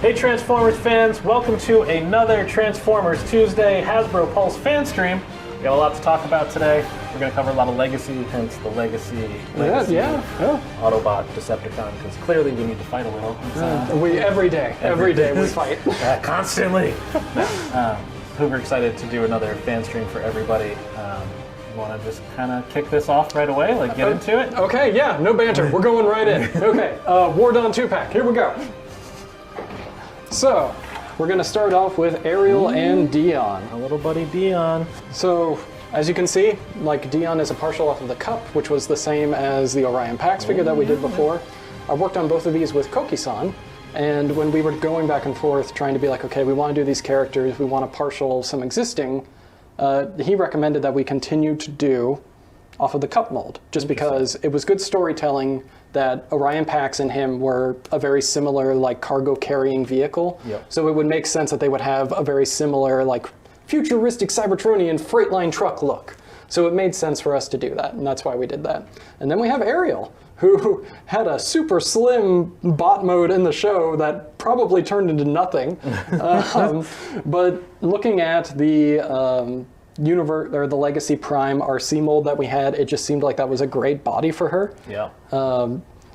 Hey Transformers fans, welcome to another Transformers Tuesday Hasbro Pulse fan stream. We got a lot to talk about today. We're going to cover a lot of legacy, hence the legacy Autobot Decepticon, because clearly we need to fight a little. Every day we fight. Constantly. Super excited to do another fan stream for everybody. Want to just kind of kick this off right away, like get into it? Okay, yeah, no banter. We're going right in. Okay, Wardon 2-pack, here we go. So, we're going to start off with Ariel and Dion. A little buddy Dion. So, as you can see, like Dion is a partial off of the Cup, which was the same as the Orion Pax figure that we did before. I worked on both of these with Koki-san, and when we were going back and forth trying to be like, okay, we want to do these characters, we want to partial some existing, he recommended that we continue to do off of the Cup mold, just because it was good storytelling that Orion Pax and him were a very similar like cargo carrying vehicle. Yep. So it would make sense that they would have a very similar like futuristic Cybertronian freight line truck look. So it made sense for us to do that, and that's why we did that. And then we have Ariel, who had a super slim bot mode in the show that probably turned into nothing. But looking at the universe or the Legacy Prime RC mold that we had, it just seemed like that was a great body for her. Yeah.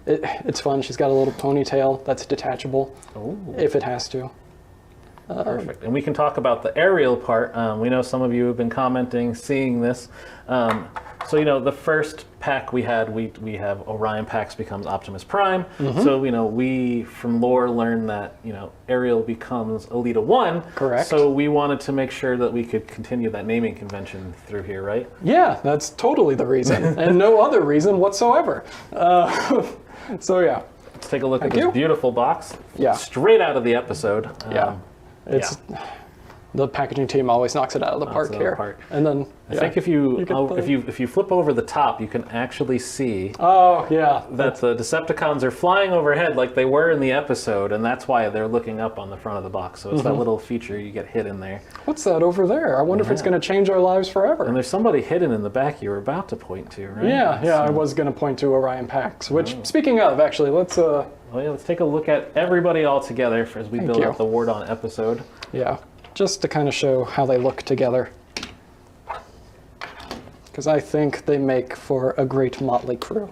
It's fun. She's got a little ponytail that's detachable. Ooh. If it has to. Perfect. And we can talk about the Ariel part. We know some of you have been commenting, seeing this. So, you know, the first pack we had, we have Orion Pax becomes Optimus Prime. So, you know, we, from lore, learned that, you know, Ariel becomes Elita 1. Correct. So we wanted to make sure that we could continue that naming convention through here, right? Yeah, that's totally the reason. And no other reason whatsoever. So, yeah. Let's take a look at this beautiful box. Yeah. Straight out of the episode. It's the packaging team always knocks it out of the park here. And then I think if you flip over the top, you can actually see that the Decepticons are flying overhead like they were in the episode, and that's why they're looking up on the front of the box. So it's that little feature you get hidden there. What's that over there? I wonder if it's going to change our lives forever. And there's somebody hidden in the back you were about to point to, right? Yeah, I was going to point to Orion Pax, which, speaking of, actually, let's let's take a look at everybody all together as we build up the Wardon episode. Yeah, just to kind of show how they look together. Because I think they make for a great motley crew.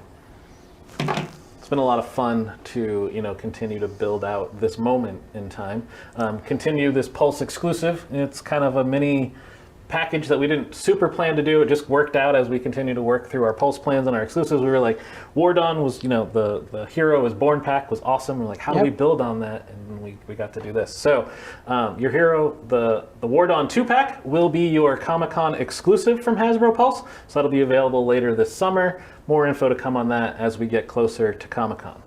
It's been a lot of fun to, you know, continue to build out this moment in time. Continue this Pulse exclusive. It's kind of a mini package that we didn't super plan to do. It just worked out as we continue to work through our Pulse plans and our exclusives. We were like, Wardon was, you know, the Hero is Born pack was awesome. We're like, how do we build on that? And we got to do this. So your Hero, the Wardon 2-pack will be your Comic-Con exclusive from Hasbro Pulse. So that'll be available later this summer. More info to come on that as we get closer to Comic-Con.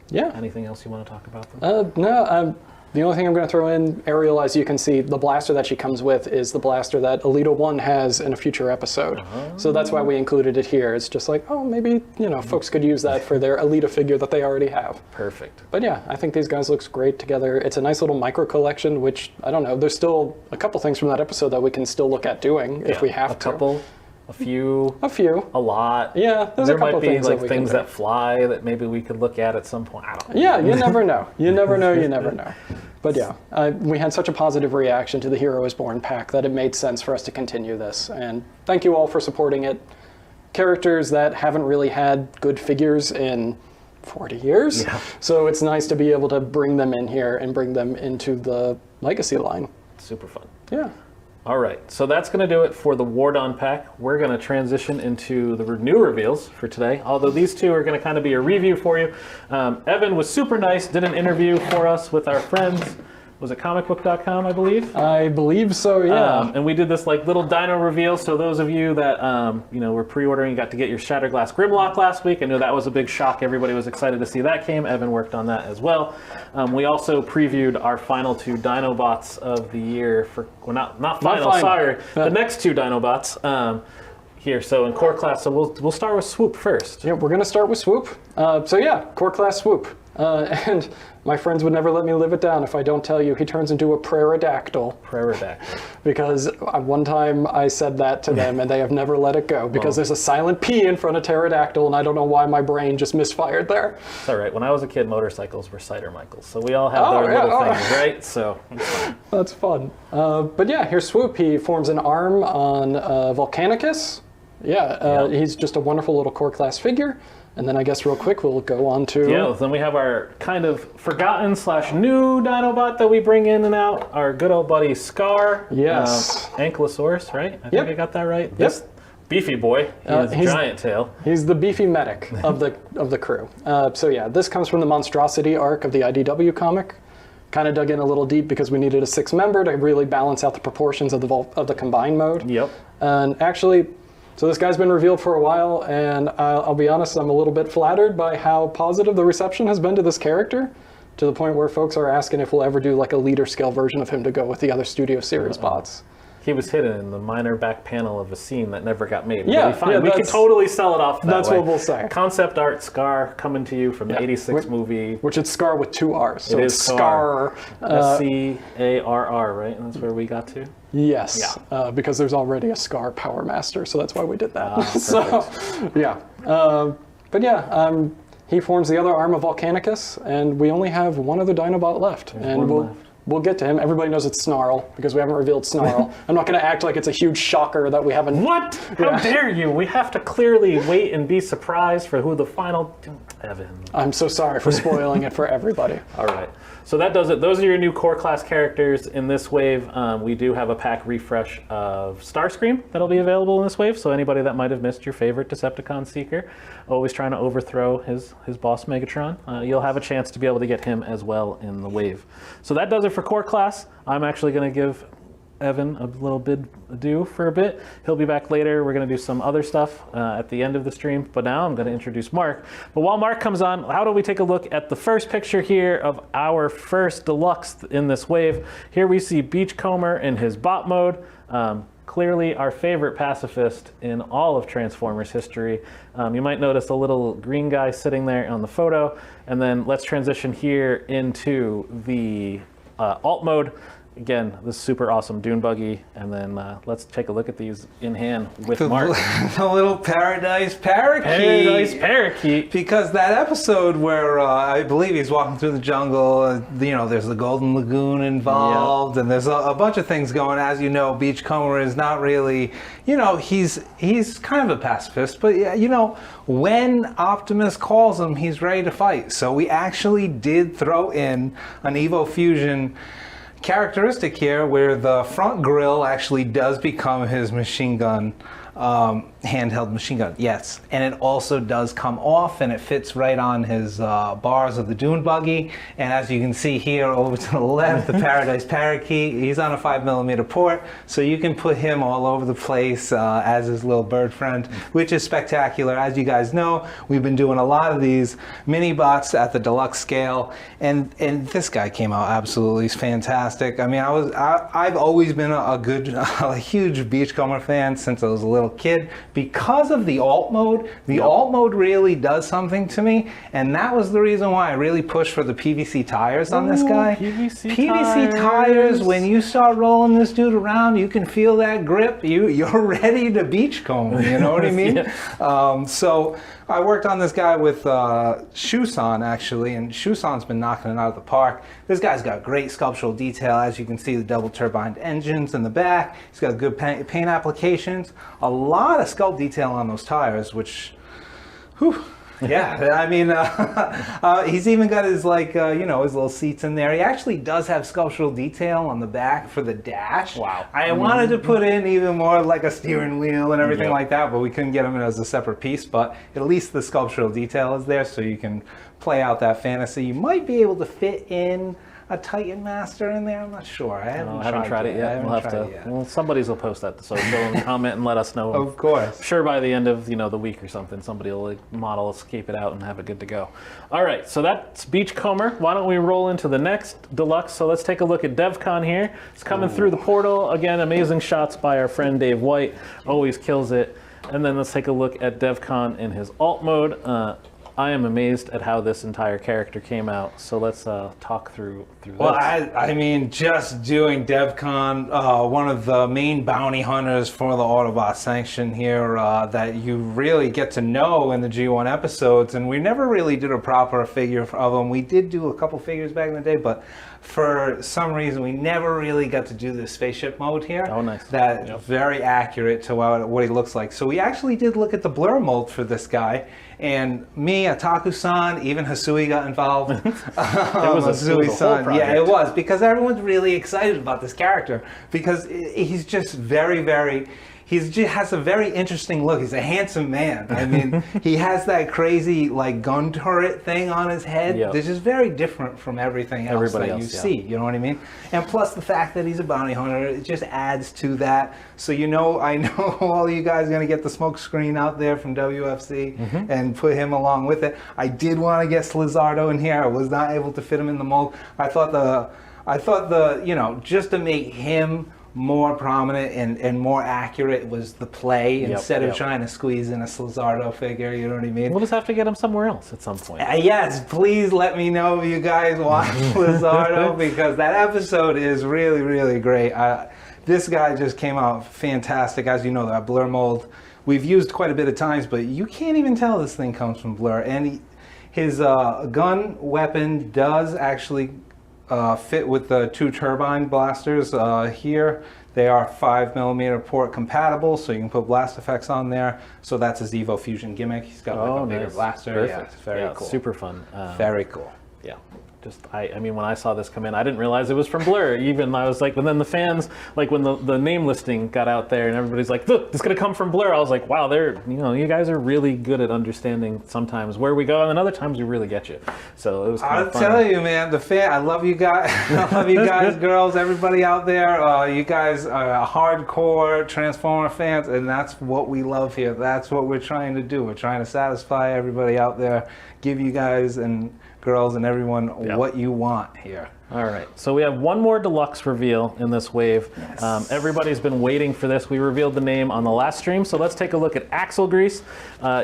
Yeah. Anything else you want to talk about? No, the only thing I'm going to throw in, Ariel, as you can see, the blaster that she comes with is the blaster that Elita 1 has in a future episode. So that's why we included it here. It's just like, oh, maybe, you know, folks could use that for their Elita figure that they already have. Perfect. But yeah, I think these guys look great together. It's a nice little micro collection, which, I don't know, there's still a couple things from that episode that we can still look at doing if we have to. A few. A lot. Yeah, there's a couple things like things that fly that maybe we could look at some point. I don't know. Yeah, you never know. You never know. But yeah, we had such a positive reaction to the Hero is Born pack that it made sense for us to continue this. And thank you all for supporting it. Characters that haven't really had good figures in 40 years. Yeah. So it's nice to be able to bring them in here and bring them into the Legacy line. Super fun. Yeah. All right, so that's going to do it for the Wardon pack. We're going to transition into the new reveals for today, although these two are going to kind of be a review for you. Evan was super nice, did an interview for us with our friends. Was it comicbook.com, I believe? I believe so, yeah. And we did this like little dino reveal, so those of you that you know, were pre-ordering got to get your Shatterglass Grimlock last week. I know that was a big shock. Everybody was excited to see that came. Evan worked on that as well. We also previewed our final 2 Dinobots of the year for, well, not final, sorry, the next 2 Dinobots here. So in core class, so we'll start with Swoop first. Yeah, we're gonna start with Swoop. So yeah, core class Swoop. And my friends would never let me live it down if I don't tell you he turns into a pterodactyl. Pterodactyl. Because one time I said that to them and they have never let it go because there's a silent P in front of pterodactyl and I don't know why my brain just misfired there. It's all right. When I was a kid, motorcycles were Cider Michaels. So we all have their little things, right? So it's fun. That's fun. But yeah, here's Swoop. He forms an arm on Volcanicus. Yeah, he's just a wonderful little core class figure. And then I guess real quick we'll go on to... Yeah, then we have our kind of forgotten / new Dinobot that we bring in and out. Our good old buddy Scar. Yes. Ankylosaurus, right? I think I got that right. Yep. This beefy boy. He has a giant tail. He's the beefy medic of the crew. So yeah, this comes from the Monstrosity arc of the IDW comic. Kind of dug in a little deep because we needed a 6-member to really balance out the proportions of the combined mode. Yep. And actually... So this guy's been revealed for a while, and I'll be honest, I'm a little bit flattered by how positive the reception has been to this character, to the point where folks are asking if we'll ever do like a leader scale version of him to go with the other Studio Series bots. He was hidden in the minor back panel of a scene that never got made. Yeah, really fine. We could totally sell it off that That's way. what we'll say. Concept art Scar coming to you from the 86 movie. Which it's Scar with 2 R's, so it it's is Scar. Scarr, right? And that's where we got to? Yes, because there's already a Scar Power Master, so that's why we did that. So, yeah. But yeah, he forms the other arm of Volcanicus, and we only have one other Dinobot left. We'll get to him. Everybody knows it's Snarl, because we haven't revealed Snarl. I'm not going to act like it's a huge shocker that we haven't... What? How dare you? We have to clearly wait and be surprised for who the final... Evan. I'm so sorry for spoiling it for everybody. All right. So that does it. Those are your new core class characters in this wave. We do have a pack refresh of Starscream that'll be available in this wave. So anybody that might have missed your favorite Decepticon Seeker, always trying to overthrow his boss Megatron, you'll have a chance to be able to get him as well in the wave. So that does it for core class. I'm actually going to give Evan a little bid adieu for a bit. He'll be back later. We're going to do some other stuff at the end of the stream, but now I'm going to introduce Mark. But while Mark comes on, how do we take a look at the first picture here of our first deluxe in this wave? Here we see Beachcomber in his bot mode. Clearly our favorite pacifist in all of Transformers history. You might notice a little green guy sitting there on the photo. And then let's transition here into the alt mode. Again, this super awesome dune buggy, and then let's take a look at these in hand with Mark. The little paradise parakeet. Paradise parakeet. Because that episode where I believe he's walking through the jungle, there's the Golden Lagoon involved, and there's a bunch of things going. As you know, Beachcomber is not really, he's kind of a pacifist, but when Optimus calls him, he's ready to fight. So we actually did throw in an Evo Fusion characteristic here where the front grille actually does become his machine gun, handheld machine gun, yes. And it also does come off and it fits right on his bars of the dune buggy. And as you can see here over to the left, the Paradise Parakeet, he's on a 5mm port, so you can put him all over the place as his little bird friend, which is spectacular. As you guys know, we've been doing a lot of these mini bots at the deluxe scale, and this guy came out absolutely fantastic. I mean, I've always been a huge Beachcomber fan since I was a little kid. Because of the alt mode, alt mode really does something to me, and that was the reason why I really pushed for the PVC tires on this guy. PVC tires, when you start rolling this dude around, you can feel that grip. You're ready to beachcomb, you know what I mean? So I worked on this guy with Shusan, actually, and Shusan's been knocking it out of the park. This guy's got great sculptural detail. As you can see, the double turbined engines in the back. He's got good paint applications. A lot of sculpt detail on those tires, which, whew, yeah, I mean, he's even got his, his little seats in there. He actually does have sculptural detail on the back for the dash. Wow. I wanted to put in even more like a steering wheel and everything like that, but we couldn't get him in as a separate piece. But at least the sculptural detail is there, so you can play out that fantasy. You might be able to fit in a Titan Master in there. I'm not sure. I haven't tried it yet. Well, somebody's will post that, so go and comment and let us know. Of course. I'm sure by the end of the week or something, somebody will model, escape it out, and have it good to go. All right, so that's Beachcomber. Why don't we roll into the next deluxe? So let's take a look at DevCon here. It's coming through the portal. Again, amazing shots by our friend Dave White. Always kills it. And then let's take a look at DevCon in his alt mode. I am amazed at how this entire character came out. So let's talk through Well, this. I mean, just doing DevCon, one of the main bounty hunters for the Autobot sanction here that you really get to know in the G1 episodes, and we never really did a proper figure of them. We did do a couple figures back in the day, but for some reason we never really got to do the spaceship mode here. Oh, nice. That's Yep. very accurate to what he looks like. So we actually did look at the blur mold for this guy, and me, Ataku-san, even Hasui got involved. It was a whole Hasui-san, yeah, project. it was, because everyone's really excited about this character because he's just very, very. He just has a very interesting look. He's a handsome man. I mean, he has that crazy like gun turret thing on his head. Yep. That's just very different from everything else Everybody that you else, yeah. see. You know what I mean? And plus the fact that he's a bounty hunter, it just adds to that. So I know all you guys are gonna get the smoke screen out there from WFC and put him along with it. I did want to get Slizardo in here. I was not able to fit him in the mold. I thought the just to make him more prominent and more accurate was the play instead of trying to squeeze in a Slizardo figure, you know what I mean? We'll just have to get him somewhere else at some point. Yes, please let me know if you guys watch Slizardo because that episode is really, really great. This guy just came out fantastic. As you know, that blur mold we've used quite a bit of times, but you can't even tell this thing comes from blur. And his gun weapon does actually fit with the 2 turbine blasters here. They are 5mm port compatible, so you can put blast effects on there. So that's his Evo Fusion gimmick. He's got like a bigger nice. blaster. Perfect. Yeah, it's very cool. Super fun. Very cool. Yeah. I mean, when I saw this come in, I didn't realize it was from Blur. Even I was like, and then the fans, like when the name listing got out there and everybody's like, look, it's gonna come from Blur. I was like, wow, you guys are really good at understanding sometimes where we go, and then other times we really get you. So it was kind I'll of fun. tell you, man, I love you guys. I love you guys, girls, everybody out there. You guys are hardcore Transformer fans, and that's what we love here. That's what we're trying to do. We're trying to satisfy everybody out there, give you guys and girls and everyone what you want here. All right, so we have one more deluxe reveal in this wave. Yes. Everybody's been waiting for this. We revealed the name on the last stream, so let's take a look at Axle Grease.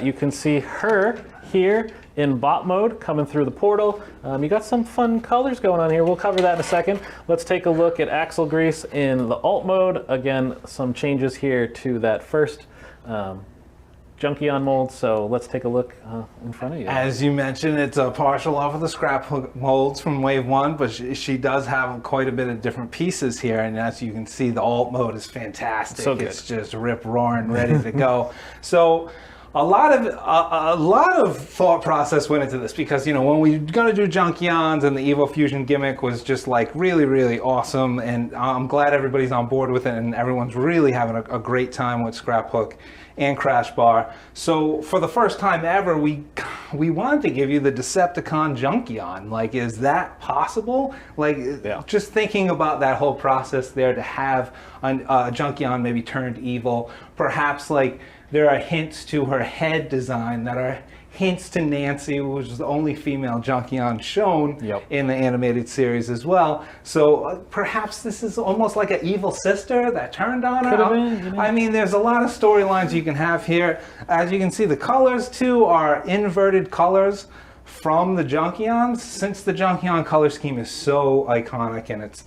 You can see her here in bot mode coming through the portal. You got some fun colors going on here. We'll cover that in a second. Let's take a look at Axle Grease in the alt mode. Again, some changes here to that first Junkion mold, so let's take a look in front of you. As you mentioned, it's a partial off of the scrap molds from Wave 1, but she does have quite a bit of different pieces here, and as you can see, the alt mode is fantastic. So good. It's just rip-roaring, ready to go. So a lot of thought process went into this because, when we were going to do Junkions and the Evo Fusion gimmick was just like really, really awesome, and I'm glad everybody's on board with it and everyone's really having a great time with Scraphook and Crash Bar. So for the first time ever, we wanted to give you the Decepticon Junkion. Like, is that possible? Like, just thinking about that whole process there to have a Junkion maybe turned evil, perhaps like there are hints to her head design that are hints to Nancy, which is the only female Junkion shown in the animated series as well. So perhaps this is almost like an evil sister that turned on her. I mean, there's a lot of storylines you can have here. As you can see, the colors too are inverted colors from the Junkions, since the Junkion color scheme is so iconic and it's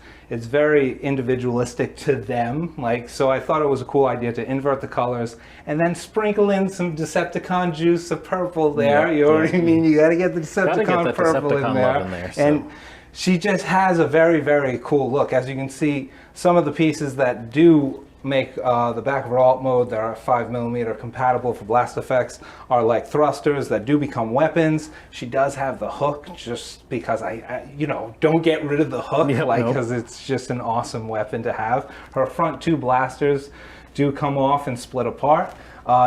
very individualistic to them. So I thought it was a cool idea to invert the colors and then sprinkle in some Decepticon juice of purple there. You know what I mean? You got to get the Decepticon purple in there. And she just has a very, very cool look. As you can see, some of the pieces that do make the back of her alt mode that are 5mm compatible for blast effects are like thrusters that do become weapons. She does have the hook, just because I don't get rid of the hook, because it's just an awesome weapon to have. Her front 2 blasters do come off and split apart.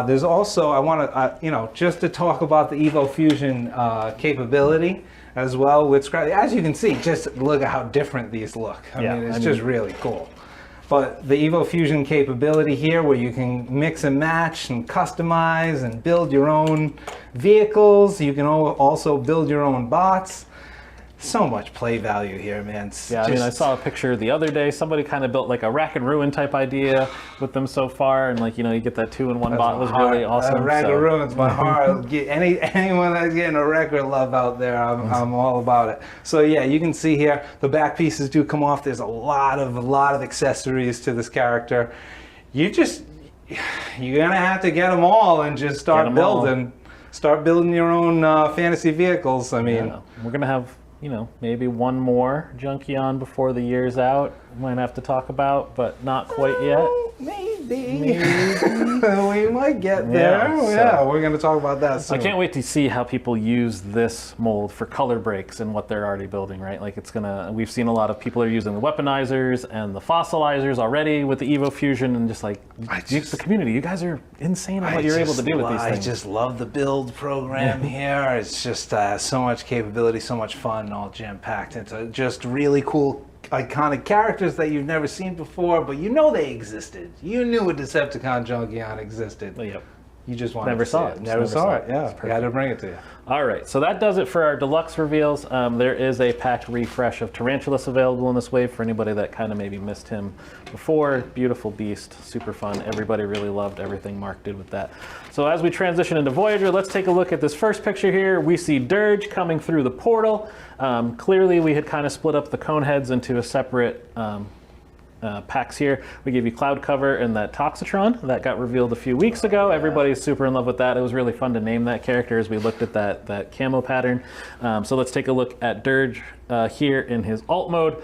There's also, I want to, just to talk about the Evo Fusion capability as well with Scrap. As you can see, just look at how different these look. I mean, it's just really cool. But the Evo Fusion capability here, where you can mix and match and customize and build your own vehicles. You can also build your own bots. so much play value here, man. Yeah, I mean, I saw a picture the other day. Somebody kind of built like a rack and ruin type idea with them so far, and like, you know, you get that 2-in-1 bot was really awesome. Rack and ruin's my heart. Anyone that's getting a record love out there, I'm all about it. So yeah, you can see here the back pieces do come off. There's a lot of accessories to this character. You're gonna have to get them all and just start building. Start building your own fantasy vehicles. I mean, yeah, we're gonna have, you know, maybe one more Junkion before the year's out. Might have to talk about, but not quite yet. Maybe. We might get there. Yeah, we're going to talk about that soon. I can't wait to see how people use this mold for color breaks and what they're already building, right? Like we've seen a lot of people are using the weaponizers and the fossilizers already with the Evo Fusion, and just like, the community, you guys are insane on what you're able to do with these things. I just love the build program here. It's just so much capability, so much fun, all jam-packed into just really cool iconic characters that you've never seen before, but you know they existed. You knew a Decepticon Junkion existed. Yep. You just wanted never to saw see it. Never saw it. Yeah, I had to bring it to you. All right, so that does it for our deluxe reveals. There is a packed refresh of Tarantulas available in this wave for anybody that kind of maybe missed him before. Beautiful beast, super fun. Everybody really loved everything Mark did with that. So as we transition into Voyager, let's take a look at this first picture here. We see Dirge coming through the portal. Clearly, we had kind of split up the cone heads into a separate packs here. We gave you Cloud Cover and that Toxitron that got revealed a few weeks ago. Everybody's super in love with that. It was really fun to name that character as we looked at that camo pattern. So let's take a look at Dirge here in his alt mode.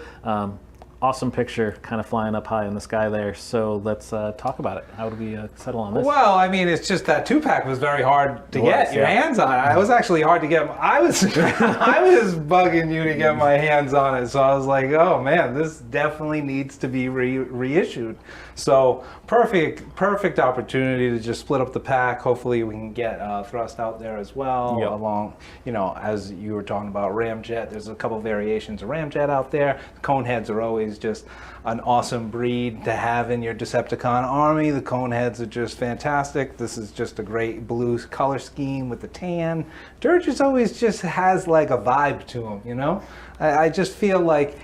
Awesome picture, kind of flying up high in the sky there. So let's talk about it. How do we settle on this? Well, I mean, it's just that 2-pack was very hard to get your hands on. It was actually hard to get. I was bugging you to get my hands on it. So I was like, oh man, this definitely needs to be reissued. So perfect opportunity to just split up the pack. Hopefully we can get Thrust out there as well. Yep. Along, you know, as you were talking about Ramjet, there's a couple variations of Ramjet out there. Coneheads are always just an awesome breed to have in your Decepticon army. The Coneheads are just fantastic. This is just a great blue color scheme with the tan. Dirge is always just has like a vibe to him, you know? I just feel like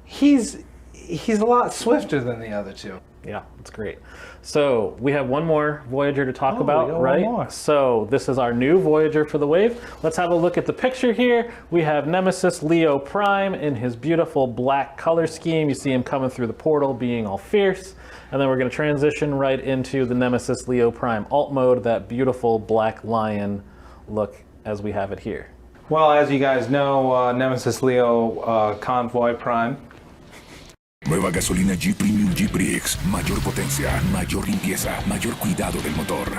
he's a lot swifter than the other two. Yeah, it's great. So we have one more Voyager to talk about, right? One more. So this is our new Voyager for the wave. Let's have a look at the picture here. We have Nemesis Leo Prime in his beautiful black color scheme. You see him coming through the portal being all fierce. And then we're going to transition right into the Nemesis Leo Prime alt mode, that beautiful black lion look as we have it here. Well, as you guys know, Nemesis Leo Convoy Prime. Nueva gasolina G Premium G Brix. Mayor potencia, mayor limpieza, mayor cuidado del motor.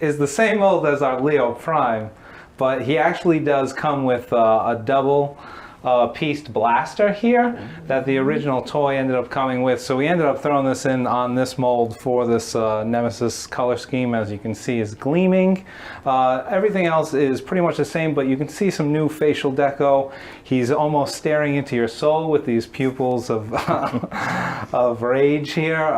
Is the same mold as our Leo Prime, but he actually does come with a double pieced blaster here that the original toy ended up coming with. So we ended up throwing this in on this mold for this Nemesis color scheme. As you can see, is gleaming. Everything else is pretty much the same, but you can see some new facial deco. He's almost staring into your soul with these pupils of of rage here.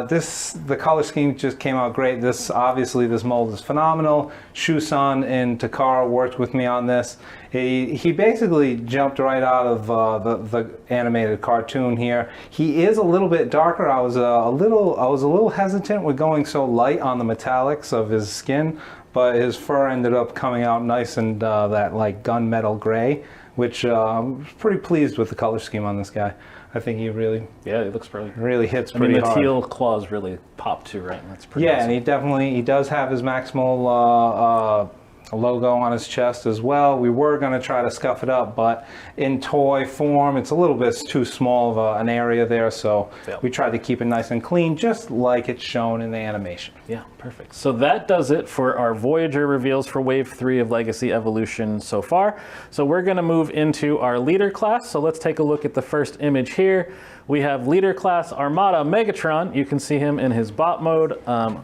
The color scheme just came out great. This mold is phenomenal. Shusan and Takara worked with me on this. He basically jumped right out of the animated cartoon here. He is a little bit darker. I was a little hesitant with going so light on the metallics of his skin, but his fur ended up coming out nice and that like gunmetal gray, which I'm pretty pleased with the color scheme on this guy. I think he really, it looks really hits pretty hard. The teal claws really pop too, right? That's pretty awesome. And he does have his maximal logo on his chest as well. We were going to try to scuff it up, but in toy form, it's a little bit too small of an area there, so we tried to keep it nice and clean, just like it's shown in the animation. Yeah, perfect. So that does it for our Voyager reveals for Wave 3 of Legacy Evolution so far. So we're going to move into our leader class. So let's take a look at the first image here. We have leader class Armada Megatron. You can see him in his bot mode.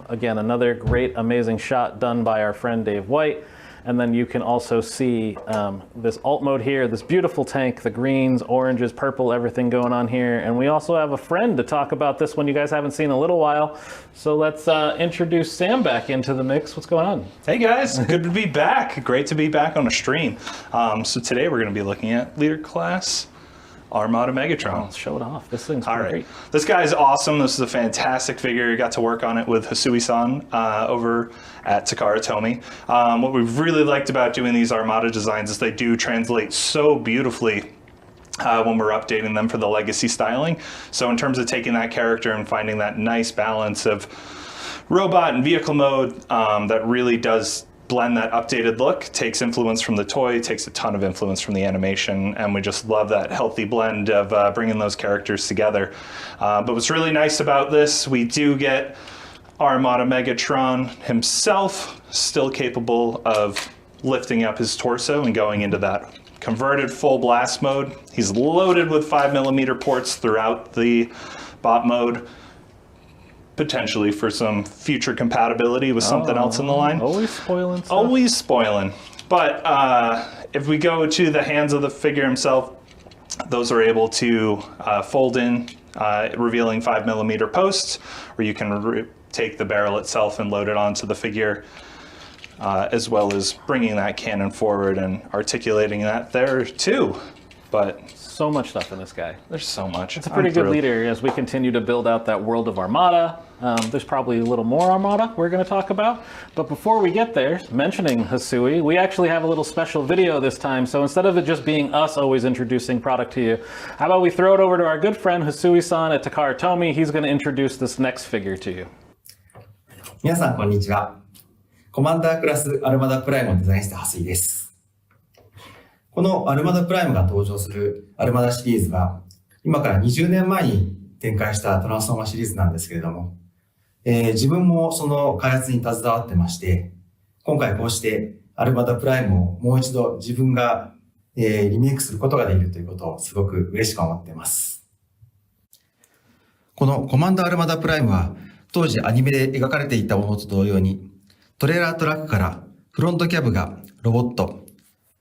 Again, another great, amazing shot done by our friend Dave White. And then you can also see this alt mode here, this beautiful tank, the greens, oranges, purple, everything going on here. And we also have a friend to talk about this one you guys haven't seen in a little while. So let's introduce Sam back into the mix. What's going on? Hey guys, good to be back. Great to be back on a stream. So today we're going to be looking at leader class Armada Megatron. Let's show it off. This thing's All right. great. This guy is awesome. This is a fantastic figure. You got to work on it with Hasui-san over at Takara Tomy. What we've really liked about doing these Armada designs is they do translate so beautifully when we're updating them for the legacy styling. So in terms of taking that character and finding that nice balance of robot and vehicle mode that really does blend that updated look, takes influence from the toy, takes a ton of influence from the animation, and we just love that healthy blend of bringing those characters together. But what's really nice about this, we do get Armada Megatron himself still capable of lifting up his torso and going into that converted full blast mode. He's loaded with 5mm ports throughout the bot mode, potentially for some future compatibility with something else in the line. Always spoiling stuff. Always spoiling. But if we go to the hands of the figure himself, those are able to fold in, revealing 5mm posts, or you can take the barrel itself and load it onto the figure, as well as bringing that cannon forward and articulating that there too. But So much stuff in this guy. there's so much. It's a pretty good leader as we continue to build out that world of Armada. There's probably a little more Armada we're going to talk about. But before we get there, mentioning Hasui, we actually have a little special video this time. So instead of it just being us always introducing product to you, how about we throw it over to our good friend Hasui-san at Takara Tomy. He's going to introduce this next figure to you. 皆さんこんにちは。コマンダークラスアルマダプライムをデザインした蓮井です。このアルマダプライムが登場するアルマダシリーズは、今から20年前に展開したトランスフォーマーシリーズなんですけれども、自分もその開発に携わってまして、今回こうしてアルマダプライムをもう一度自分が、リメイクすることができるということをすごく嬉しく思っています。このコマンダーアルマダプライムは、当時アニメで描かれていたものと同様に、トレーラートラックからフロントキャブがロボット、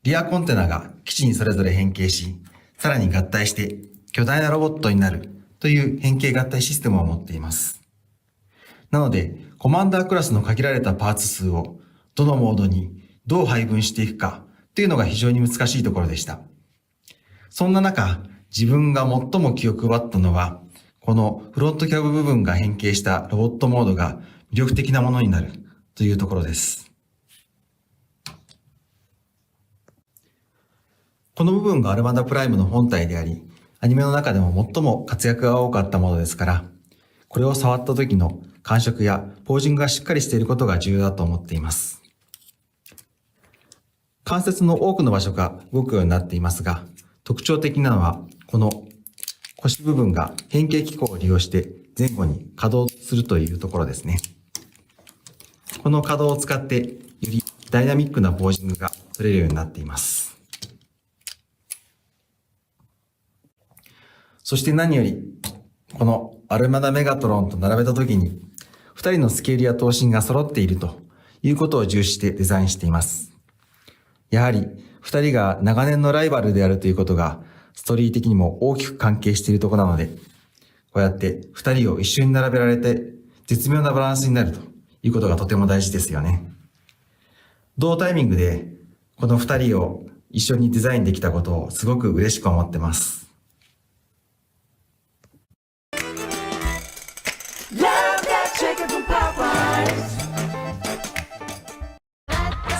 リアコンテナが基地にそれぞれ変形し、さらに合体して巨大なロボットになるという変形合体システムを持っています。なので、コマンダークラスの限られたパーツ数をどのモードにどう配分していくかというのが非常に難しいところでした。そんな中、自分が最も気を配ったのは、このフロントキャブ部分が変形したロボットモードが魅力的なものになるというところです。この部分がアルマダプライムの本体であり、アニメの中でも最も活躍が多かったものですから、これを触った時の感触やポージングがしっかりしていることが重要だと思っています。関節の多くの場所が動くようになっていますが、特徴的なのはこの腰部分が変形機構を利用して前後に可動するというところですね。この可動を使ってよりダイナミックなポージングが取れるようになっています。そして何より、このアルマダメガトロンと並べたときに、2人のスケールや頭身が揃っているということを重視してデザインしています。やはり、2人が長年のライバルであるということが、ストーリー的にも大きく関係しているところなので、こうやって2人を一緒に並べられて、絶妙なバランスになるということがとても大事ですよね。同タイミングで、この2人を一緒にデザインできたことをすごく嬉しく思ってます。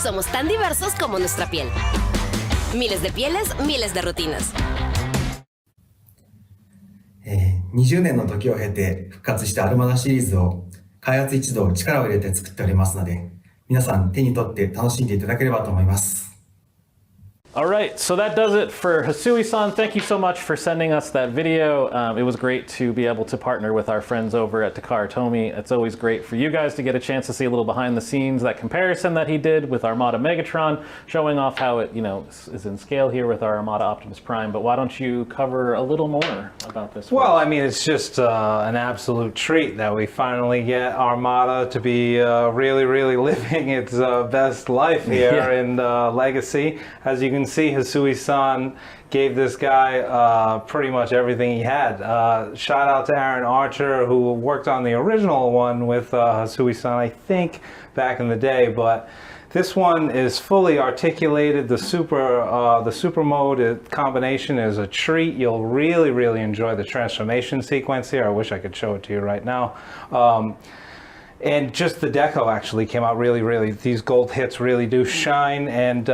Somos tan diversos como nuestra piel. Miles de pieles, miles de rutinas. 20年の時を経て復活したアルマダシリーズを開発一同力を入れて作っておりますので、皆さん手に取って楽しんでいただければと思います。All right, so that does it for Hasui-san. Thank you so much for sending us that video. It was great to be able to partner with our friends over at Takara Tomy. It's always great for you guys to get a chance to see a little behind the scenes, that comparison that he did with Armada Megatron, showing off how it, is in scale here with our Armada Optimus Prime. But why don't you cover a little more about this? Well, I mean, it's just an absolute treat that we finally get Armada to be really, really living its best life here in Legacy. As you can see, Hasui-san gave this guy pretty much everything he had. Shout out to Aaron Archer, who worked on the original one with Hasui-san, I think, back in the day. But this one is fully articulated. The super mode combination is a treat. You'll really, really enjoy the transformation sequence here. I wish I could show it to you right now. And just the deco actually came out really, these gold hits really do shine. And,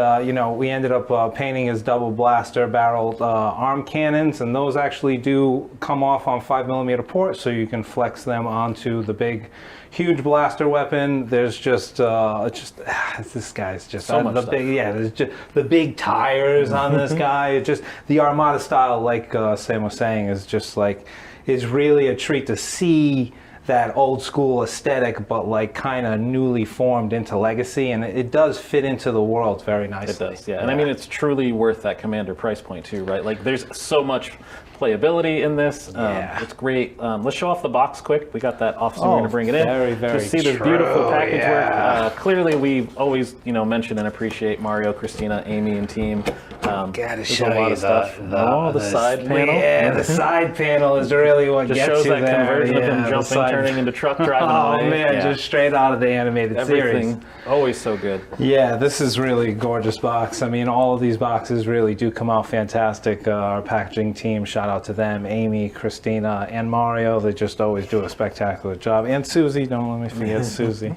we ended up painting his double blaster barreled arm cannons, and those actually do come off on 5mm ports, so you can flex them onto the big, huge blaster weapon. There's just this guy's just so much there's just the big tires on this guy. It just, the Armada style, like Sam was saying, is just like, is really a treat to see that old school aesthetic, but like kind of newly formed into Legacy, and it does fit into the world very nicely. It does, yeah. And I mean, it's truly worth that Commander price point too, right? Like, there's so much playability in this. It's great. Let's show off the box quick. We got that off, so we're going to bring it in. Very Just see this beautiful package work. Clearly, we always, mention and appreciate Mario, Christina, Amy, and team. Gotta show a lot you of stuff. The side panel. Yeah, the side panel is really what just gets shows you that there. conversion of him jumping, turning into truck driving away. Oh man, just straight out of the animated Everything, series. always so good. Yeah, this is really a gorgeous box. I mean, all of these boxes really do come out fantastic. Our packaging team, shout out to them, Amy, Christina, and Mario. They just always do a spectacular job. And Susie, don't let me forget Susie.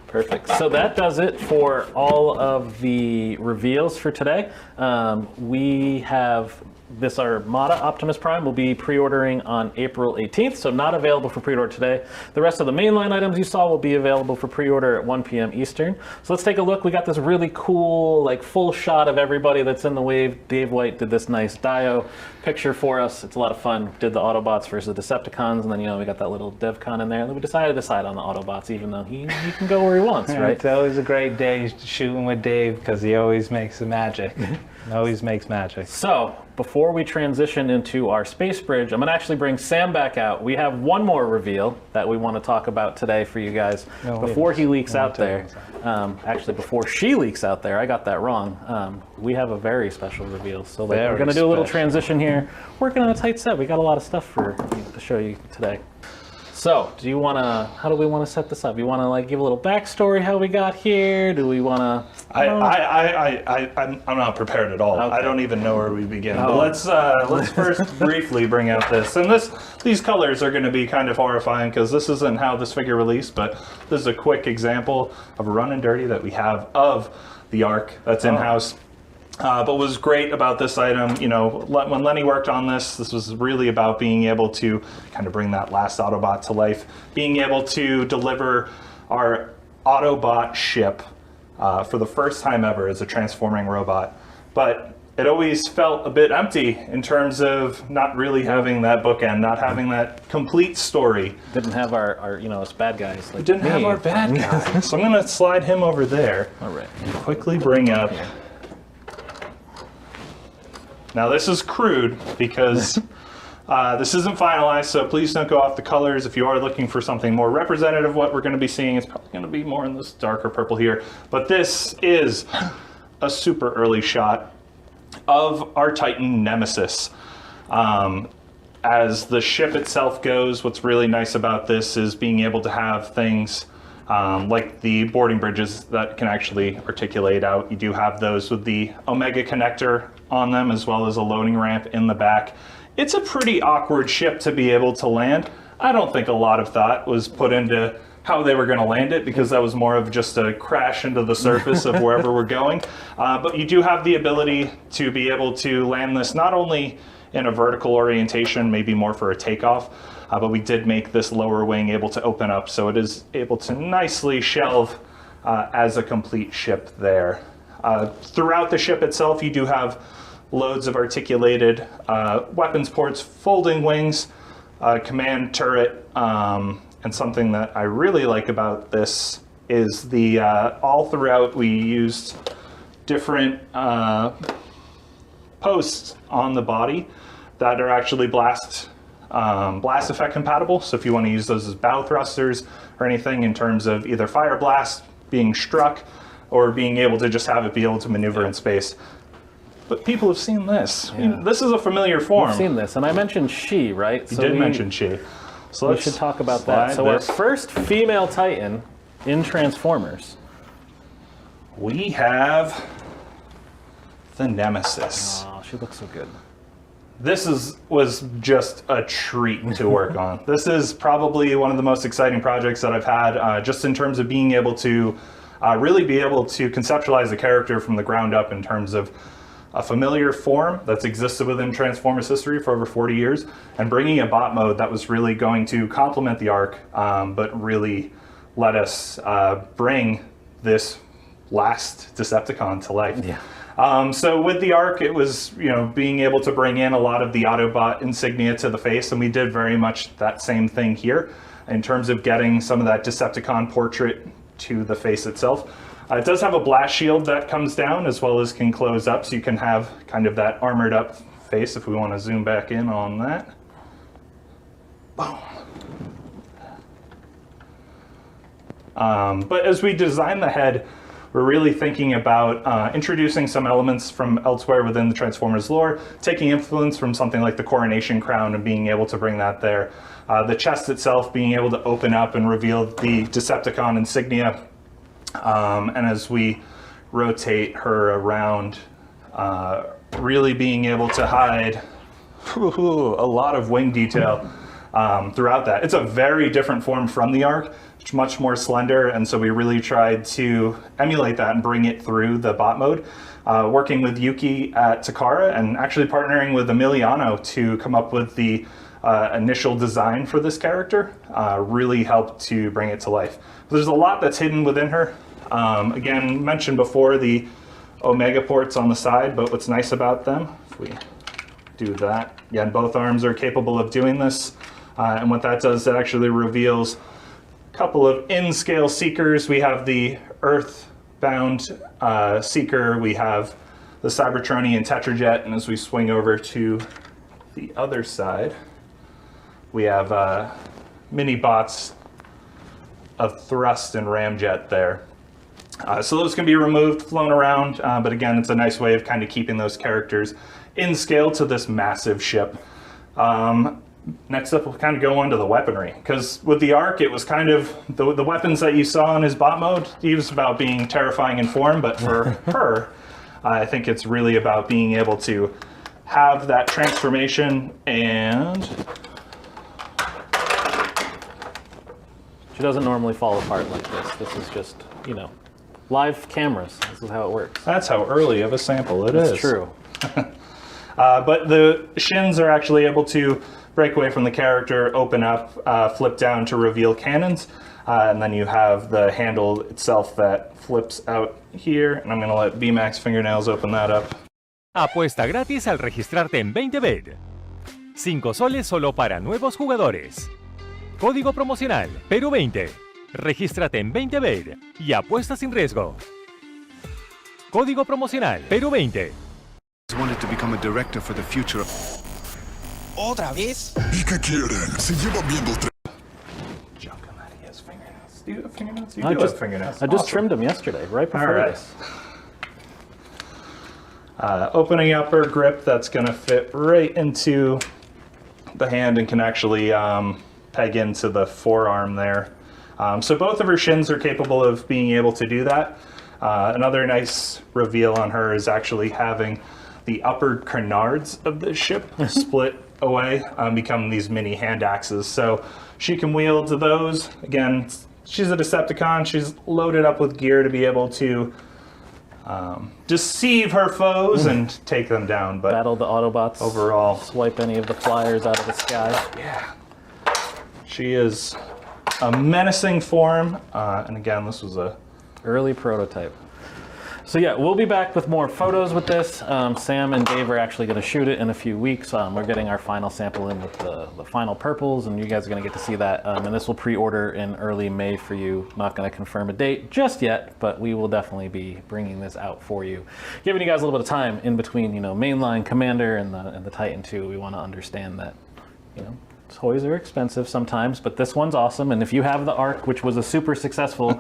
Perfect. So that does it for all of the reveals for today. We have this Armada Optimus Prime will be pre-ordering on April 18th, so not available for pre-order today. The rest of the mainline items you saw will be available for pre-order at 1 p.m. Eastern. So let's take a look. We got this really cool, like, full shot of everybody that's in the wave. Dave White did this nice Dio picture for us. It's a lot of fun. Did the Autobots versus the Decepticons, and then, we got that little DevCon in there. And then we decided to decide on the Autobots, even though he can go where he wants, right? It's always a great day shooting with Dave, because he always makes the magic. Always makes magic. So, before we transition into our space bridge, I'm going to actually bring Sam back out. We have one more reveal that we want to talk about today for you guys before he leaks out there. Actually, before she leaks out there, I got that wrong. We have a very special reveal. So we're going to do a little transition here. Working on a tight set. We got a lot of stuff to show you today. So, how do we want to set this up? You want to give a little backstory how we got here? Do we want to? I'm not prepared at all. Okay. I don't even know where we begin. But let's first briefly bring out this. And these colors are going to be kind of horrifying, because this isn't how this figure released, but this is a quick example of a run and dirty that we have of the Ark that's in-house. But what was great about this item, when Lenny worked on this was really about being able to kind of bring that last Autobot to life, being able to deliver our Autobot ship for the first time ever as a transforming robot. But it always felt a bit empty in terms of not really having that bookend, not having that complete story. Didn't have our us bad guys. We didn't have our bad guys. So I'm going to slide him over there. All right. And quickly bring up... Now this is crude because this isn't finalized, so please don't go off the colors. If you are looking for something more representative of what we're going to be seeing, it's probably going to be more in this darker purple here. But this is a super early shot of our Titan Nemesis. As the ship itself goes, what's really nice about this is being able to have things like the boarding bridges that can actually articulate out. You do have those with the Omega connector on them, as well as a loading ramp in the back. It's a pretty awkward ship to be able to land. I don't think a lot of thought was put into how they were going to land it, because that was more of just a crash into the surface of wherever we're going. But you do have the ability to be able to land this not only in a vertical orientation, maybe more for a takeoff, but we did make this lower wing able to open up, so it is able to nicely shelve as a complete ship there. Throughout the ship itself, you do have loads of articulated weapons ports, folding wings, command turret, and something that I really like about this is the all throughout we used different posts on the body that are actually blast effect compatible. So if you want to use those as bow thrusters or anything in terms of either fire blast, being struck, or being able to just have it be able to maneuver in space. But people have seen this. Yeah. This is a familiar form. I've seen this, and I mentioned she, right? You did mention she. So we let's should talk about that. slide So our this. first female Titan in Transformers. We have the Nemesis. Oh, she looks so good. This was just a treat to work on. This is probably one of the most exciting projects that I've had, just in terms of being able to really be able to conceptualize the character from the ground up in terms of a familiar form that's existed within Transformers history for over 40 years, and bringing a bot mode that was really going to complement the arc, but really let us bring this last Decepticon to life. Yeah. So with the arc, it was being able to bring in a lot of the Autobot insignia to the face, and we did very much that same thing here in terms of getting some of that Decepticon portrait to the face itself. It does have a blast shield that comes down as well as can close up, so you can have kind of that armored up face if we want to zoom back in on that. Boom. But as we design the head, we're really thinking about introducing some elements from elsewhere within the Transformers lore, taking influence from something like the Coronation Crown and being able to bring that there. The chest itself being able to open up and reveal the Decepticon insignia. And as we rotate her around, really being able to hide a lot of wing detail throughout that. It's a very different form from the arc. It's much more slender, and so we really tried to emulate that and bring it through the bot mode. Working with Yuki at Takara and actually partnering with Emiliano to come up with the initial design for this character really helped to bring it to life. There's a lot that's hidden within her. Again, mentioned before the Omega ports on the side, but what's nice about them, if we do that, again, both arms are capable of doing this, and what that does, it actually reveals couple of in-scale seekers. We have the Earth-bound seeker, we have the Cybertronian Tetrajet, and as we swing over to the other side, we have mini bots of Thrust and Ramjet there. So those can be removed, flown around, but again, it's a nice way of kind of keeping those characters in scale to this massive ship. Next up, we'll kind of go on to the weaponry, because with the arc, it was kind of the weapons that you saw in his bot mode. He was about being terrifying in form, but for her, I think it's really about being able to have that transformation. And She doesn't normally fall apart like this. This is just, live cameras. This is how it works. that's how early of a sample it is. It's true. But the shins are actually able to break away from the character, open up, flip down to reveal cannons, and then you have the handle itself that flips out here, and I'm going to let BMAX Fingernails open that up. Apuesta gratis al registrarte en 20bet. 5 soles solo para nuevos jugadores. Código promocional Perú20. Regístrate en 20bet y apuesta sin riesgo. Código promocional Perú20. Wanted to become a director for the future. ¿Otra vez? ¿Y qué quieren? Se llevan viendo Junk on that. He has fingernails. Do you have fingernails? You do have fingernails. I just Awesome. trimmed them yesterday, right before All right. this. Opening up her grip, that's going to fit right into the hand and can actually peg into the forearm there. So both of her shins are capable of being able to do that. Another nice reveal on her is actually having the upper canards of the ship split away, become these mini hand axes. So she can wield those. Again, she's a Decepticon. She's loaded up with gear to be able to deceive her foes and take them down. But Battle the Autobots. overall, Swipe any of the flyers out of the sky. yeah, she is a menacing form. And again, this was a Early prototype. So yeah, we'll be back with more photos with this. Sam and Dave are actually going to shoot it in a few weeks. We're getting our final sample in with the final purples, and you guys are going to get to see that. And this will pre-order in early May for you. Not going to confirm a date just yet, but we will definitely be bringing this out for you, giving you guys a little bit of time in between, mainline Commander and the Titan 2. We want to understand that, toys are expensive sometimes, but this one's awesome. And if you have the Arc, which was a super successful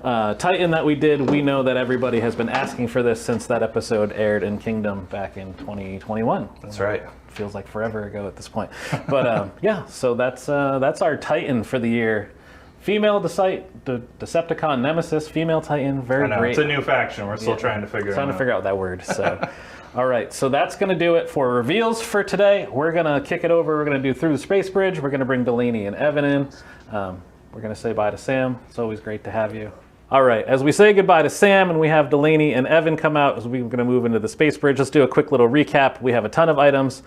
Titan that we did, we know that everybody has been asking for this since that episode aired in Kingdom back in 2021. That's right. Feels like forever ago at this point. But yeah, so that's our Titan for the year. Female Decepticon Nemesis, female Titan, very great. It's a new faction. We're still trying to figure out that word. So. All right, so that's going to do it for reveals for today. We're going to kick it over. We're going to do Through the Space Bridge. We're going to bring Delaney and Evan in. We're going to say bye to Sam. It's always great to have you. All right, as we say goodbye to Sam and we have Delaney and Evan come out, as we're going to move into the Space Bridge, let's do a quick little recap. We have a ton of items.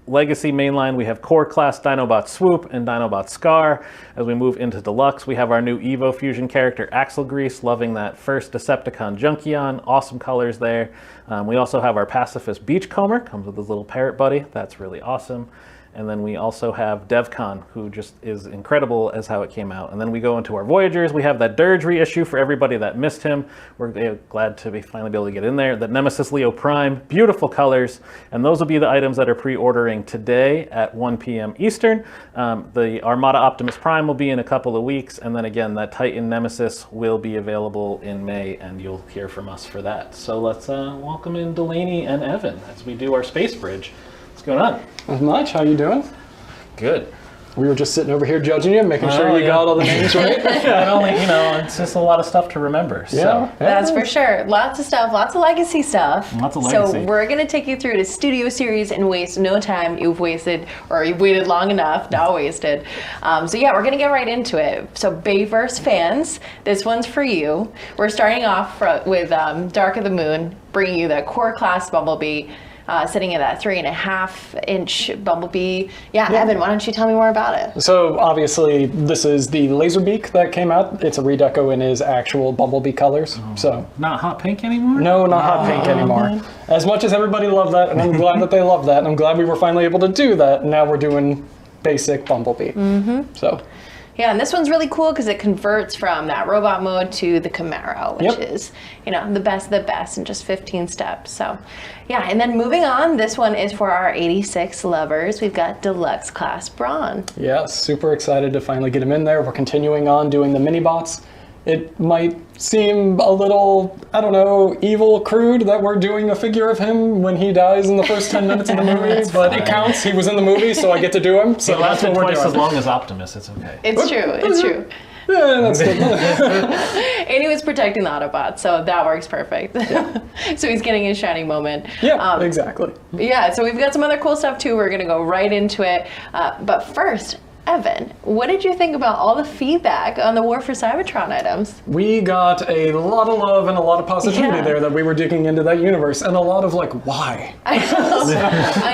Legacy mainline, we have Core Class Dinobot Swoop and Dinobot Scar. As we move into Deluxe, we have our new Evo Fusion character, Axel Grease, loving that first Decepticon Junkion. Awesome colors there. We also have our Pacifist Beachcomber, comes with his little parrot buddy. That's really awesome. And then we also have DevCon, who just is incredible as how it came out. And then we go into our Voyagers. We have that Dirge reissue for everybody that missed him. We're glad to finally be able to get in there. The Nemesis Leo Prime, beautiful colors. And those will be the items that are pre-ordering today at 1 p.m. Eastern. The Armada Optimus Prime will be in a couple of weeks. And then again, that Titan Nemesis will be available in May, and you'll hear from us for that. So let's welcome in Delaney and Evan as we do our Space Bridge. What's going on? Not much. How you doing? Good. We were just sitting over here judging you, making sure you got all the names right. Not only, it's just a lot of stuff to remember. Yeah, that's for sure. Lots of stuff, lots of legacy stuff. Lots of legacy. So we're going to take you through the studio series and waste no time. You've waited long enough, now wasted. So yeah, we're going to get right into it. So Bayverse fans, this one's for you. We're starting off with Dark of the Moon, bringing you the Core Class Bumblebee. Sitting at that 3.5-inch Bumblebee. Yeah, Evan, why don't you tell me more about it? So obviously this is the Laserbeak that came out. It's a redeco in his actual Bumblebee colors. So not hot pink anymore? No, not hot pink anymore. Man. As much as everybody loved that, and I'm glad that they loved that, and I'm glad we were finally able to do that, now we're doing basic Bumblebee. So. Yeah, and this one's really cool because it converts from that robot mode to the Camaro, which is, the best of the best in just 15 steps. So, yeah, and then moving on, this one is for our 86 lovers. We've got Deluxe Class Brawn. Yeah, super excited to finally get him in there. We're continuing on doing the mini-bots. It might seem a little, evil, crude that we're doing a figure of him when he dies in the first 10 minutes of the movie, but it counts. He was in the movie, so I get to do him. So he lasted twice as long as Optimus. It's okay. It's true. Yeah, that's good. And he was protecting the Autobots, so that works perfect. Yeah. So he's getting his shining moment. Yeah, exactly. Yeah, so we've got some other cool stuff too. We're going to go right into it. But first, Evan, what did you think about all the feedback on the War for Cybertron items? We got a lot of love and a lot of positivity there that we were digging into that universe, and a lot of why? I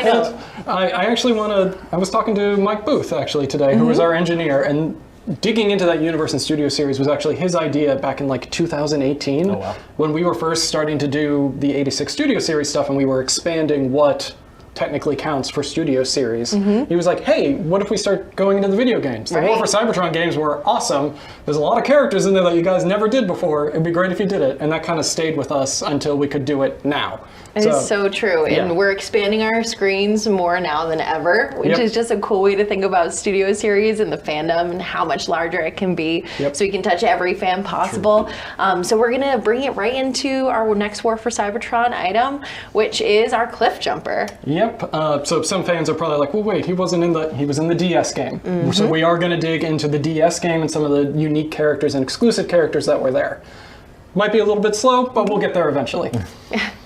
know. I actually I was talking to Mike Booth actually today, who was our engineer, and digging into that universe and studio series was actually his idea back in 2018. Oh, wow. When we were first starting to do the 86 studio series stuff and we were expanding what technically counts for studio series. He was like, hey, what if we start going into the video games? The War for Cybertron games were awesome. There's a lot of characters in there that you guys never did before. It'd be great if you did it. And that kind of stayed with us until we could do it now. It is so true. And we're expanding our screens more now than ever, which is just a cool way to think about studio series and the fandom and how much larger it can be. So we can touch every fan possible. So we're going to bring it right into our next War for Cybertron item, which is our Cliff Jumper. So some fans are probably like, well, wait, he was in the DS game. So we are going to dig into the DS game and some of the unique characters and exclusive characters that were there. Might be a little bit slow, but we'll get there eventually.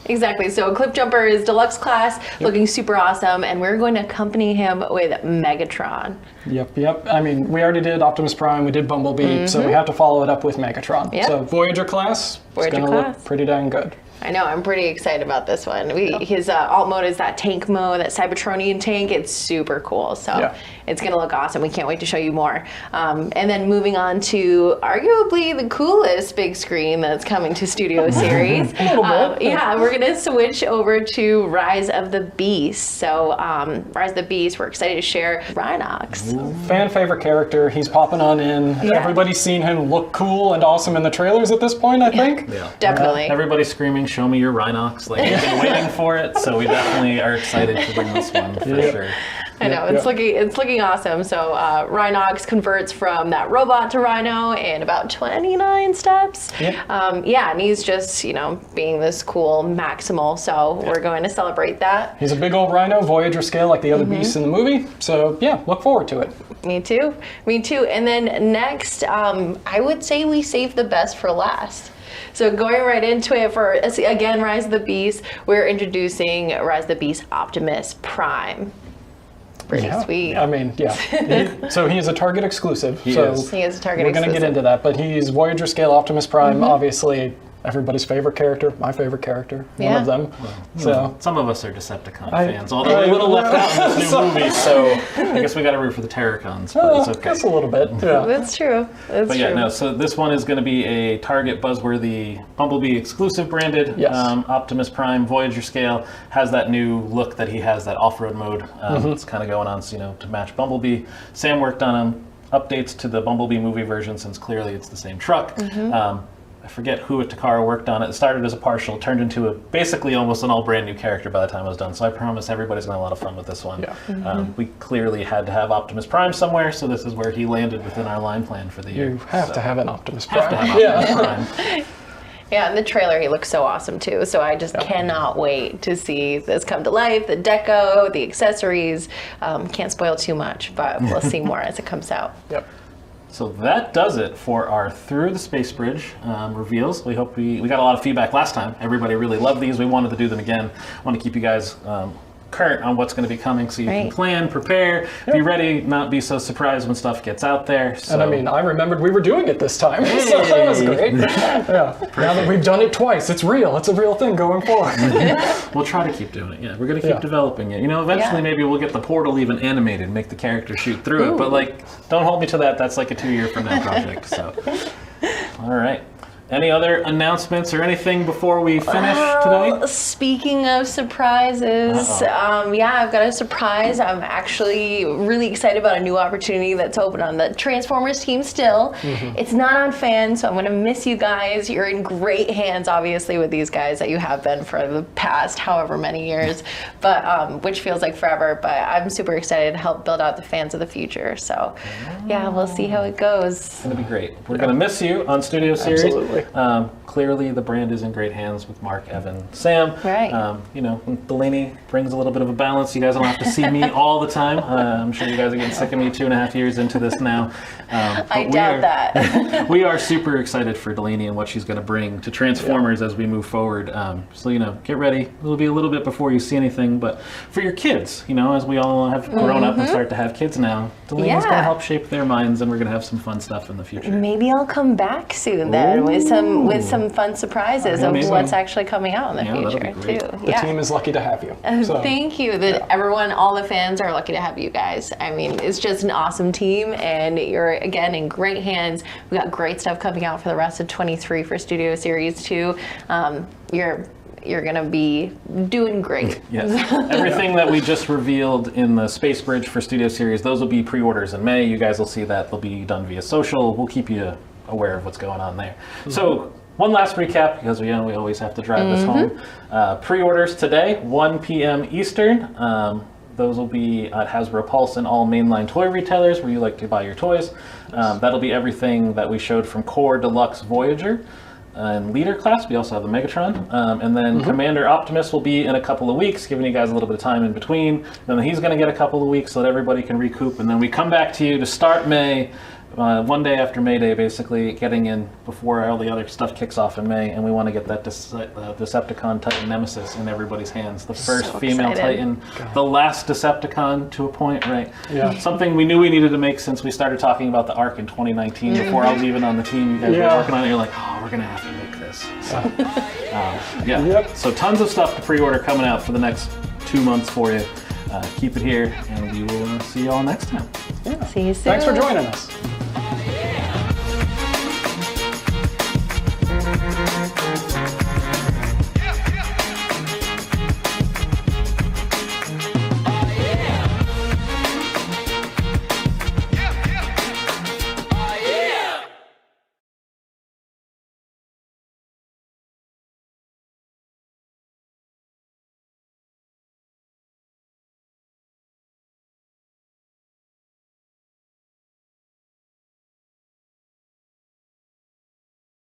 Exactly. So Cliff Jumper is deluxe class, looking super awesome, and we're going to accompany him with Megatron. Yep. I mean, we already did Optimus Prime, we did Bumblebee, so we have to follow it up with Megatron. So Voyager class is going to look pretty dang good. I know, I'm pretty excited about this one. His alt mode is that tank mode, that Cybertronian tank. It's super cool, so it's going to look awesome. We can't wait to show you more. And then moving on to arguably the coolest big screen that's coming to Studio Series. Yeah, we're going to switch over to Rise of the Beast. So Rise of the Beast, we're excited to share Rhinox. Fan favorite character. He's popping on in. Everybody's seen him look cool and awesome in the trailers at this point, I think. Yeah. Definitely. Everybody's screaming, "Show me your Rhinox." Like, we've been waiting for it, so we definitely are excited to bring this one for sure. I know, it's looking awesome. So Rhinox converts from that robot to Rhino in about 29 steps. And he's just, being this cool Maximal, so we're going to celebrate that. He's a big old Rhino, Voyager scale like the other beasts in the movie. So yeah, look forward to it. Me too. And then next, I would say we saved the best for last. So going right into it for, again, Rise of the Beast, we're introducing Rise of the Beast Optimus Prime. Pretty sweet. I mean, so he is a Target exclusive. He is a Target exclusive. We're going to get into that, but he's Voyager scale Optimus Prime, obviously everybody's favorite character, my favorite character, one of them. So some of us are Decepticon fans, although we're a little left out in this new movie, so I guess we got to root for the Terracons, but it's okay. Just a little bit, That's true. So this one is going to be a Target buzzworthy Bumblebee exclusive branded Optimus Prime Voyager scale. Has that new look that he has, that off-road mode. It's kind of going on, to match Bumblebee. Sam worked on updates to the Bumblebee movie version, since clearly it's the same truck. I forget who at Takara worked on it. It started as a partial, turned into basically almost an all brand new character by the time it was done. So I promise everybody's going to have a lot of fun with this one. We clearly had to have Optimus Prime somewhere, so this is where he landed within our line plan for the year. You have to have an Optimus Prime. Prime. Yeah, in the trailer he looks so awesome too. So I just cannot wait to see this come to life. The deco, the accessories. Can't spoil too much, but we'll see more as it comes out. So that does it for our Through the Space Bridge reveals. We hope we got a lot of feedback last time. Everybody really loved these. We wanted to do them again. Want to keep you guys current on what's going to be coming, so you can plan, prepare, be ready, not be so surprised when stuff gets out there. So. And I mean, I remembered we were doing it this time, so that was great. Now that we've done it twice, it's real. It's a real thing going forward. We'll try to keep doing it. We're going to keep developing it. Eventually maybe we'll get the portal even animated, make the character shoot through it. But don't hold me to that. That's like a 2-year from now project. So, all right. Any other announcements or anything before we finish today? Speaking of surprises, I've got a surprise. I'm actually really excited about a new opportunity that's open on the Transformers team still. It's not on Fan, so I'm going to miss you guys. You're in great hands, obviously, with these guys that you have been for the past however many years, but which feels like forever. But I'm super excited to help build out the fans of the future. So, we'll see how it goes. It's going to be great. We're going to miss you on Studio Series. Absolutely. Clearly the brand is in great hands with Mark, Evan, Sam. Right. When Delaney brings a little bit of a balance, you guys don't have to see me all the time. I'm sure you guys are getting sick of me 2.5 years into this now. I doubt that. We are super excited for Delaney and what she's going to bring to Transformers as we move forward. So get ready. It'll be a little bit before you see anything, but for your kids, as we all have grown up and start to have kids now, Delaney's going to help shape their minds, and we're going to have some fun stuff in the future. Maybe I'll come back soon then with some fun surprises of what's actually coming out in the future too. The team is lucky to have you. Thank you. Everyone, all the fans are lucky to have you guys. I mean, it's just an awesome team, and you're again in great hands. We got great stuff coming out for the rest of 23 for Studio Series 2. You're going to be doing great. Yes. Everything that we just revealed in the Space Bridge for Studio Series, those will be pre-orders in May. You guys will see that. They'll be done via social. We'll keep you aware of what's going on there. So one last recap, because we always have to drive this home. Pre-orders today, 1 p.m. Eastern. Those will be at Hasbro Pulse and all mainline toy retailers where you like to buy your toys. That'll be everything that we showed from Core, Deluxe, Voyager. And Leader class, we also have the Megatron. And then Commander Optimus will be in a couple of weeks, giving you guys a little bit of time in between. Then he's going to get a couple of weeks so that everybody can recoup. And then we come back to you to start May, one day after May Day, basically, getting in before all the other stuff kicks off in May. And we want to get that Decepticon Titan Nemesis in everybody's hands. The first female Titan, the last Decepticon to a point, right? Yeah. Something we knew we needed to make since we started talking about the ARC in 2019, before I was even on the team. You guys were working on it. You're like, we're going to have to make this. this. So, yeah. Yep. So tons of stuff to pre-order coming out for the next 2 months for you. Keep it here, and we will see you all next time. See you soon. Thanks for joining us.